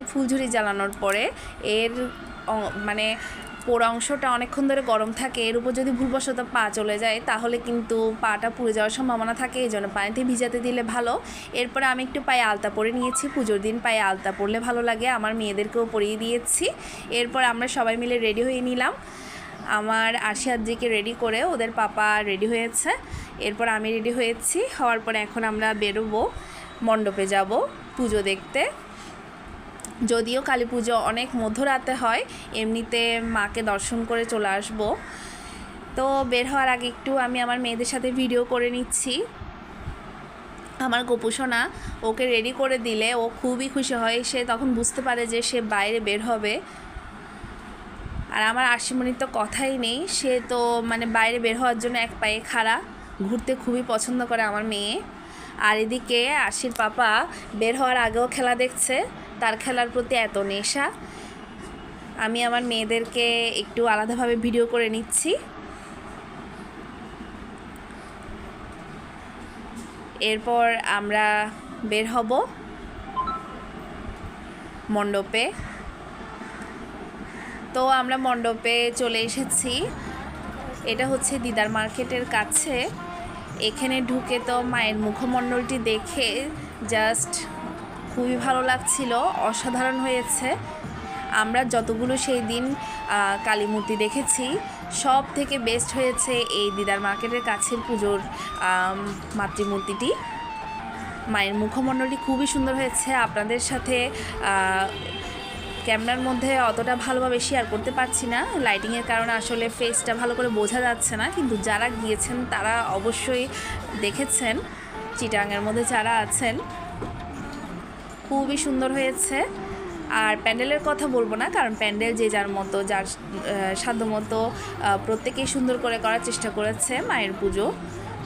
ফুলঝুরি জ্বালানোর পরে এর মানে পোড়া অংশটা অনেকক্ষণ ধরে গরম থাকে, এর উপর যদি ভুলবশত পা চলে যায় তাহলে কিন্তু পাটা পুড়ে যাওয়ার সম্ভাবনা থাকে, এই জন্য পানিতে ভিজাতে দিলে ভালো। এরপরে আমি একটু পায়ে আলতা পরে নিয়েছি, পুজোর দিন পায়ে আলতা পরলে ভালো লাগে, আমার মেয়েদেরকেও পরিয়ে দিয়েছি। এরপর আমরা সবাই মিলে রেডি হয়ে নিলাম, আমার আশিয়াদ্দিকে রেডি করে ওদের পাপা রেডি হয়েছে, এরপর আমি রেডি হয়েছি। হওয়ার পরে এখন আমরা বেরোবো, মণ্ডপে যাব পুজো দেখতে। যদিও কালী পুজো অনেক মধ্যরাতে হয়, এমনিতে মাকে দর্শন করে চলে আসব। তো বের হওয়ার আগে একটু আমি আমার মেয়েদের সাথে ভিডিও করে নিচ্ছি। আমার গোপুসোনা ওকে রেডি করে দিলে ও খুবই খুশি হয়, সে তখন বুঝতে পারে যে সে বাইরে বের হবে। আর আমার আশিমণির তো কথাই নেই, সে তো মানে বাইরে বের হওয়ার জন্য এক পায়ে খাড়া, ঘুরতে খুবই পছন্দ করে আমার মেয়ে। আর এদিকে আশির পাপা বের হওয়ার আগেও খেলা দেখছে, তার খেলার প্রতি এত নেশা। আমি আমার মেয়েদেরকে একটু আলাদাভাবে ভিডিও করে নিচ্ছি। এরপর আমরা বের হব মণ্ডপে। তো আমরা মণ্ডপে চলে এসেছি, এটা হচ্ছে দিদার মার্কেটের কাছে। এখানে ঢুকে তো মায়ের মুখমণ্ডলটি দেখে জাস্ট খুবই ভালো লাগছিল, অসাধারণ হয়েছে। আমরা যতগুলো সেই দিন কালী মূর্তি দেখেছি সব থেকে বেস্ট হয়েছে এই দিদার মার্কেটের কাছের পুজোর মাতৃমূর্তিটি। মায়ের মুখমণ্ডলটি খুবই সুন্দর হয়েছে, আপনাদের সাথে ক্যামেরার মধ্যে অতটা ভালোভাবে শেয়ার করতে পারছি না, লাইটিংয়ের কারণে আসলে ফেসটা ভালো করে বোঝা যাচ্ছে না, কিন্তু যারা গিয়েছেন তারা অবশ্যই দেখেছেন, চিটাগাংয়ের মধ্যে যারা আছেন। খুবই সুন্দর হয়েছে। আর প্যান্ডেলের কথা বলবো না, কারণ প্যান্ডেল যে যার মতো যার সাধ্যমতো প্রত্যেকেই সুন্দর করে করার চেষ্টা করেছে। মায়ের পুজো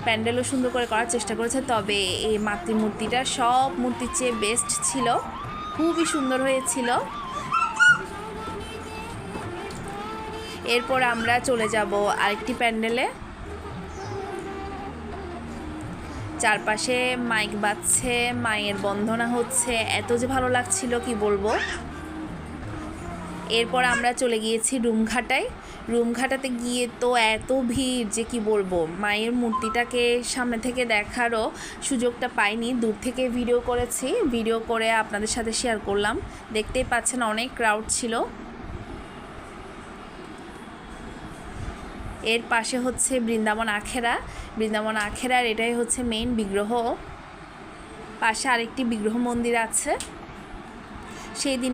প্যান্ডেলও সুন্দর করে করার চেষ্টা করেছে, তবে এই মাতৃমূর্তিটা সব মূর্তির চেয়ে বেস্ট ছিল, খুবই সুন্দর হয়েছিল। এরপর আমরা চলে যাব আরেকটি প্যান্ডেলে। চারপাশে মাইক বাজছে, মায়ের বন্দনা হচ্ছে, এত যে ভালো লাগছিল কি বলবো। এরপর আমরা চলে গিয়েছি রুমঘাটায়। রুমঘাটাতে গিয়ে তো এত ভিড় যে কি বলবো, মায়ের মূর্তিটাকে সামনে থেকে দেখারও সুযোগটা পাইনি, দূর থেকে ভিডিও করেছি, ভিডিও করে আপনাদের সাথে শেয়ার করলাম। দেখতেই পাচ্ছেন অনেক ক্রাউড ছিল। এর পাশে হচ্ছে বৃন্দাবন আখেরা, বৃন্দাবন আখেরার এটাই হচ্ছে মেইন বিগ্রহ। পাশে আরেকটি বিগ্রহ মন্দির আছে। সেই দিন